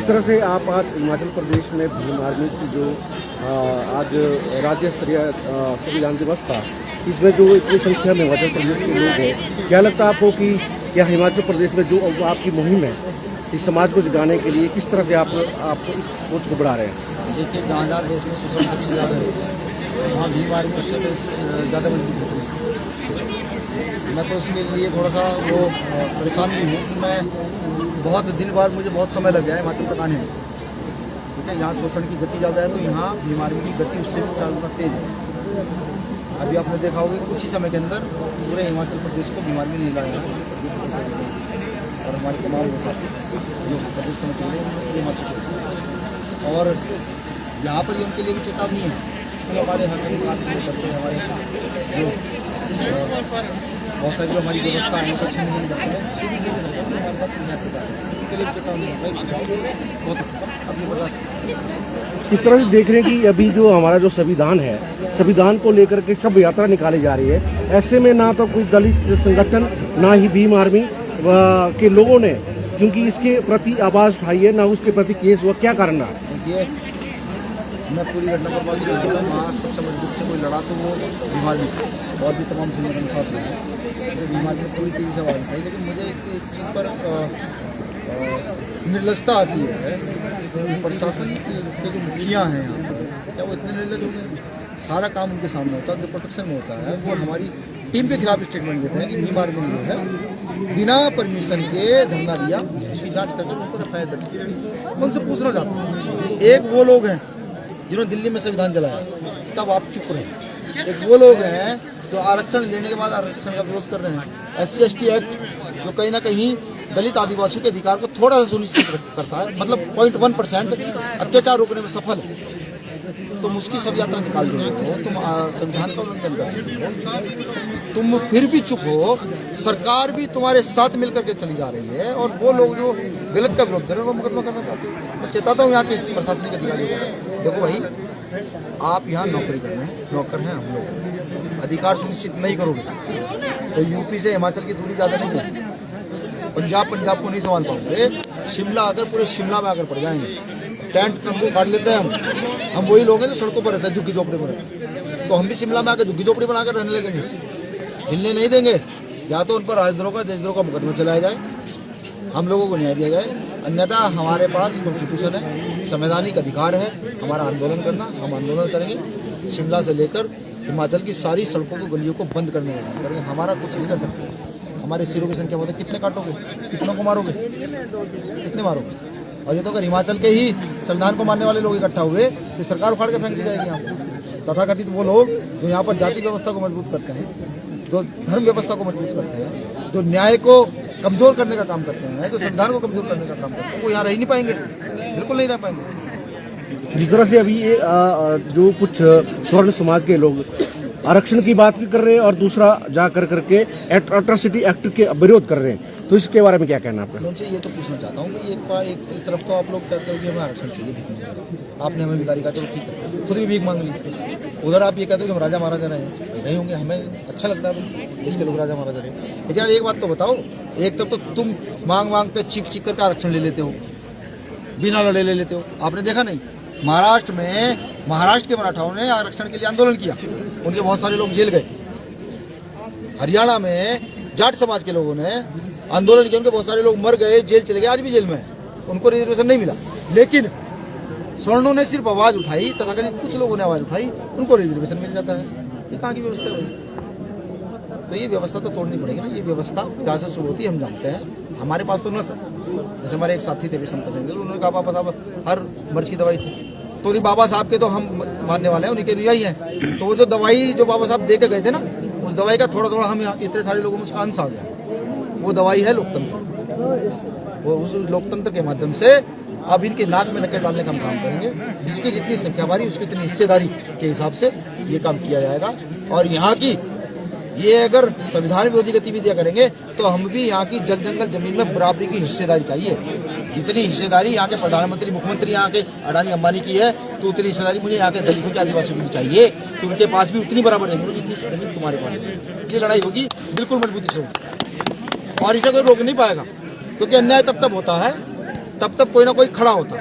तरह से आप आज हिमाचल प्रदेश में भीम आर्मी की जो आज राज्य स्तरीय संविधान दिवस था, इसमें जो इतनी संख्या में हिमाचल प्रदेश के लोग हैं, क्या लगता है आपको कि क्या हिमाचल प्रदेश में जो आपकी मुहिम है इस समाज को जगाने के लिए किस तरह से आप इस सोच को बढ़ा रहे हैं? देखिए, जहाँ जहाँ देश में शोषण सबसे ज़्यादा है वहाँ भीम आर्मी उससे ज़्यादा मजबूत होती है। मैं तो इसके लिए थोड़ा सा वो परेशान भी हूँ कि मैं बहुत दिन बाद मुझे बहुत समय लग गया है हिमाचल तक आने में। ठीक है, यहाँ शोषण की गति ज़्यादा है तो यहाँ भीम आर्मी की गति उससे भी 4 गुना तेज है। अभी आपने देखा होगा कुछ ही समय के अंदर पूरे हिमाचल प्रदेश को भीम आर्मी नहीं लाया है और हमारे तमाम साथी जो प्रदेश कमेटी है हिमाचल प्रदेश, और यहाँ पर ये उनके लिए भी चेतावनी है कि हमारे हक अधिकार से करते हैं, हमारे जो बहुत सारी जो हमारी व्यवस्था है उनका नहीं करते हैं, सीधी हमारे साथ उनके लिए भी चेतावनी है। भाई बहुत अच्छा, अब ये बर्दाश्त किस तरह से देख रहे हैं कि अभी जो हमारा जो संविधान है, संविधान को लेकर के शव यात्रा निकाली जा रही है, ऐसे में ना तो कोई दलित संगठन ना ही भीम आर्मी के लोगों ने क्योंकि इसके प्रति आवाज़ उठाई है, ना उसके प्रति केस हुआ, क्या कारण रहा? ये मैं पूरी घटना पर बात करता हूँ। वहाँ सबसे मजबूत से कोई लड़ा तो वो भीम आर्मी था और भी तमाम संगठन साथ में तो भीम आर्मी में पूरी तेज़ी से आवाज़ उठाई। लेकिन मुझे एक चीज़ पर निर्लजता आती है कि प्रशासन के जो मुखिया हैं यहाँ पर, क्या वो इतने निर्लज हो गए? सारा काम उनके सामने होता है, जो प्रोटेक्शन में होता है वो हमारी टीम के खिलाफ स्टेटमेंट देते हैं कि भीम आर्मी ने जो है बिना परमिशन के धरना दिया, इसकी जांच करके उन पर एफआईआर दर्ज किया। मैं उनसे पूछना चाहता हूँ, एक वो लोग हैं जिन्होंने दिल्ली में संविधान जलाया, तब आप चुप रहे। एक वो लोग हैं जो आरक्षण लेने के बाद आरक्षण का विरोध कर रहे हैं। SC/ST एक्ट जो कहीं ना कहीं दलित आदिवासियों के अधिकार को थोड़ा सा सुनिश्चित करता है, मतलब 0.1% अत्याचार रोकने में सफल है, तुम उसकी सब यात्रा निकाल देते हो, तुम संविधान का उल्लंघन कर देते हो, तुम फिर भी चुप हो, सरकार भी तुम्हारे साथ मिलकर के चली जा रही है और वो लोग जो गलत का विरोध कर रहे हैं वो मुकदमा करना चाहते हैं। मैं चेताता हूँ यहाँ के प्रशासनिक अधिकारियों को, देखो भाई, आप यहाँ नौकरी कर रहे हैं, नौकर हैं हम लोग, अधिकार सुनिश्चित नहीं करोगे तो यूपी से हिमाचल की दूरी ज़्यादा नहीं है, पंजाब को नहीं संभाल पाओगे। शिमला अगर पूरे शिमला में आकर पड़ जाएंगे, टेंट तंबू काट लेते हैं हम वही लोग हैं जो सड़कों पर रहते हैं, झुग्गी झोपड़ी में रहते हैं, तो हम भी शिमला में आकर झुग्गी झोपड़ी बनाकर रहने लगेंगे, हिलने नहीं देंगे। या तो उन पर राजद्रोह का देशद्रोह का मुकदमा चलाया जाए, हम लोगों को न्याय दिया जाए, अन्यथा हमारे पास कॉन्स्टिट्यूशन है, संवैधानिक अधिकार है हमारा आंदोलन करना, हम आंदोलन करेंगे। शिमला से लेकर हिमाचल की सारी सड़कों को गलियों को बंद करने का काम करेंगे, हमारा कुछ नहीं कर सकते। हमारे सिरों की संख्या बहुत है, कितने काटोगे, कितनों को मारोगे, कितने मारोगे? और ये तो अगर हिमाचल के ही संविधान को मानने वाले लोग इकट्ठा हुए तो सरकार उखाड़ के फेंक दी जाएगी यहाँ से। तथाकथित वो लोग जो यहाँ पर जाति व्यवस्था को मजबूत करते हैं, जो धर्म व्यवस्था को मजबूत करते हैं, जो न्याय को कमजोर करने का काम करते हैं, जो संविधान को कमजोर करने का काम करते हैं, वो यहाँ रह नहीं पाएंगे, बिल्कुल नहीं रह पाएंगे। जिस तरह से अभी ये जो कुछ स्वर्ण समाज के लोग आरक्षण की बात भी कर रहे हैं और दूसरा जा करके एट्रोसिटी एक्ट के विरोध कर रहे हैं, तो इसके बारे में क्या कहना आपका? मैं उनसे ये तो पूछना चाहता हूँ कि एक तरफ तो आप लोग कहते हो कि हमें आरक्षण चाहिए, भीख मांग, आपने हमें भिखारी कहा, चलो ठीक है, खुद भी भीख मांग ली। उधर आप ये कहते हो कि हम राजा महाराजा रहे नहीं होंगे, हमें अच्छा लगता है इसके लोग राजा महाराजा रहे। लेकिन यार एक बात तो बताओ, एक तरफ तो तुम मांग के चीख करके आरक्षण ले लेते हो, बिना लड़े ले लेते हो। आपने देखा नहीं, महाराष्ट्र के मराठाओं ने आरक्षण के लिए आंदोलन किया, उनके बहुत सारे लोग जेल गए। हरियाणा में जाट समाज के लोगों ने आंदोलन किया, उनके बहुत सारे लोग मर गए, जेल चले गए, आज भी जेल में है, उनको रिजर्वेशन नहीं मिला। लेकिन स्वर्णों ने सिर्फ आवाज़ उठाई, तथाकथित कुछ लोगों ने आवाज़ उठाई, उनको रिजर्वेशन मिल जाता है। ये कहाँ की व्यवस्था है? तो ये व्यवस्था तो तोड़नी पड़ेगी ना। ये व्यवस्था जहाँ से शुरू होती है हम जानते हैं, हमारे पास तो न सर, जैसे हमारे एक साथी थे विषम सिंह, उन्होंने कहा बाबा साहब हर मर्ज की दवाई थी, तो उन्हीं बाबा साहब के तो हम मानने वाले हैं, उन्हीं के अनुयायी हैं। तो वो जो दवाई जो बाबा साहब दे के गए थे ना, उस दवाई का थोड़ा थोड़ा हम इतने सारे लोगों में उसका अंश आ गया। वो दवाई है लोकतंत्र, वो उस लोकतंत्र के माध्यम से अब इनके नाक में नकेल डालने का हम काम करेंगे। जिसकी जितनी संख्या बारी उसकी इतनी हिस्सेदारी के हिसाब से ये काम किया जाएगा। और यहाँ की ये अगर संविधान विरोधी गतिविधियाँ करेंगे तो हम भी यहाँ की जल जंगल जमीन में बराबरी की हिस्सेदारी चाहिए। जितनी हिस्सेदारी यहाँ के प्रधानमंत्री मुख्यमंत्री यहाँ के अडानी अंबानी की है, तो उतनी हिस्सेदारी मुझे यहाँ के दलितों के आदिवासियों की भी चाहिए कि उनके पास भी उतनी बराबर जमीन जितनी जमीन तुम्हारे पास है। ये लड़ाई होगी बिल्कुल मजबूती से होगी और इसे कोई रोक नहीं पाएगा, क्योंकि अन्याय तब होता है तब तक कोई ना कोई खड़ा होता।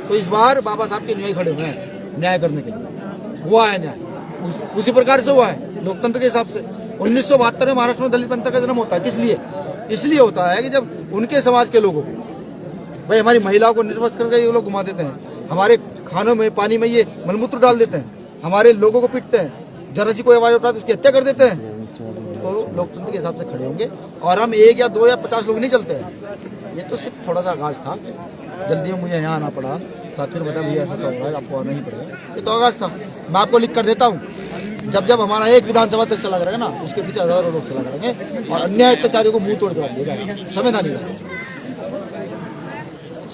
तो इस बार बाबा साहब के अनुयायी खड़े हुए हैं न्याय करने के लिए। हुआ है न्याय, उसी प्रकार से हुआ है लोकतंत्र के हिसाब से। 1972 में महाराष्ट्र में दलित पंथ का जन्म होता है। किस लिए? इसलिए होता है कि जब उनके समाज के लोगों को, भाई हमारी महिलाओं को निर्वस्त्र करके ये लोग घुमा देते हैं, हमारे खानों में पानी में ये मलमूत्र डाल देते हैं, हमारे लोगों को पीटते हैं, जरा सी कोई आवाज उठाती है उसकी हत्या कर देते हैं, तो लोकतंत्र के हिसाब से खड़े होंगे। और हम 1 या 2 या 50 लोग नहीं चलते हैं। ये तो सिर्फ थोड़ा सा आगाज था। जल्दी में मुझे यहाँ आना पड़ा, साथी ने बताया भैया ऐसा सब हो रहा है, आपको आना ही पड़ेगा। ये तो आगाज था। मैं आपको लिख कर देता हूँ, जब जब हमारा एक विधानसभा तक चला करेगा ना, उसके पीछे हजारों लोग चला करेंगे और अन्याय अत्याचारियों को मुंह तोड़ के दिया जाएगा। संविधान नहीं।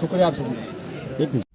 शुक्रिया आप सभी।